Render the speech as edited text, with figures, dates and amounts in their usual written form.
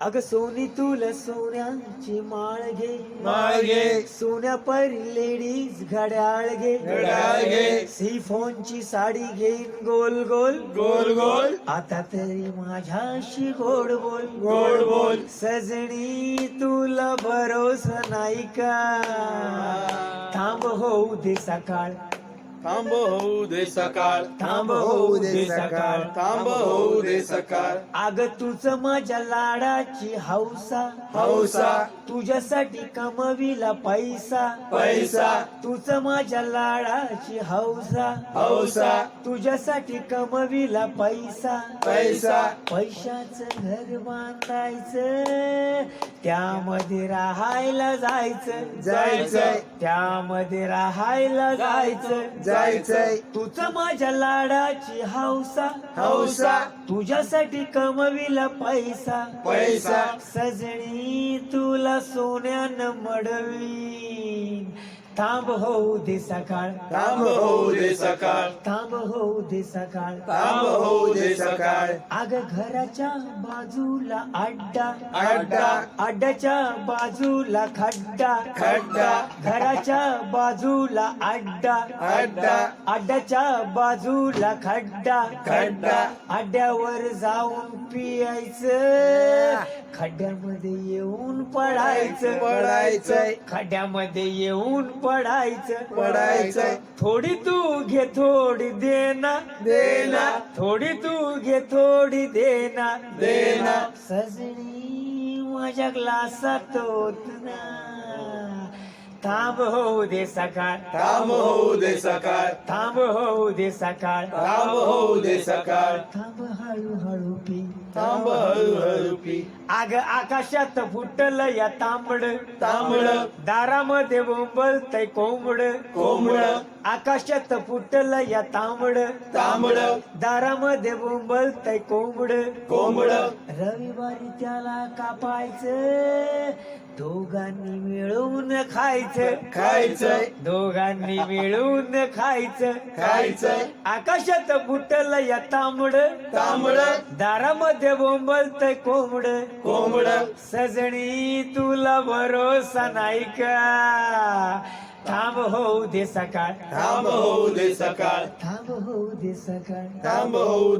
अग सोनी तुला सोन्याची माळ घे, माळ घे. सोन्या परी लेडीज घड्याळ घे, घड्याळ घे. सिफॉनची साडी घेईन गोल गोल गोल गोल. आता तरी माझ्याशी गोड बोल, गोड बोल. सजनी तुला भरोसा नाही का, थांब होऊ दे सकाळ, थांब होऊ दे सकाळ. थांब होऊ दे सकाळ. थांब होऊ दे सकाळ. अग तुझ माझ्या लाडाची हौसा, हौसा. तुझ्यासाठी कमविला पैसा, पैसा. तुझ माझ्या लाडाची हौसा, हौसा. तुझ्यासाठी कमविला पैसा, पैसा. पैशाचं घर बांधायचं, त्यामध्ये राहायला जायचं, जायचंय. त्यामध्ये राहायला जायचं, जायचंय. तुझं माझ्या लाडाची हौसा, हौसा. तुझ्यासाठी कमविला पैसा, पैसा. सजनी तुला सोन्यानं मडवीन, थांब होऊ दे सकाळ, थांब होऊ दे सकाळ. थांब होऊ दे सकाळ. थांब होऊ दे सकाळ. अग घराच्या बाजूला अड्डा, अड्डा. अड्ड्याच्या बाजूला खड्डा, खड्डा. घराच्या बाजूला अड्डा, अड्डा. अड्ड्याच्या बाजूला खड्डा, खड्डा. अड्ड्यावर जाऊन पियायचं, खड्ड्यामध्ये येऊन पडायचं, पडायचंय. खड्ड्यामध्ये येऊन पडायचं, पडायचंय. थोडी तू घे थोडी देना, देना. थोडी तू घे थोडी देना, देना. सजनी माझ्या ग्लासात होत ना, थांब होऊ दे सकाळ, थांब होऊ दे सकाळ. थांब होऊ दे सकाळ, थांब होऊ दे सकाळ. थांब हळूहळू पी, थांब हळूहळू पी. अग आकाशात फुटलं या तांबड, तांबड. दारामध्ये बोंबलतय कोंबड, कोंबड. आकाशात फुटलं या तांबड, तांबड. दारामध्ये बोंबलतय कोंबड, कोंबड. रविवारी त्याला कापायचं, दोघांनी मिळून खायचं, खायचंय. दोघांनी मिळून खायचं, खायचंय. आकाशात फुटलं या तांबड, तांबड. दारामध्ये बोंबलतय कोंबड, कोंबड. सजनी तुला भरोसा नाही का, थांब होऊ दे सकाळ, थांब होऊ दे सकाळ. थांब होऊ दे सकाळ. थांब होऊ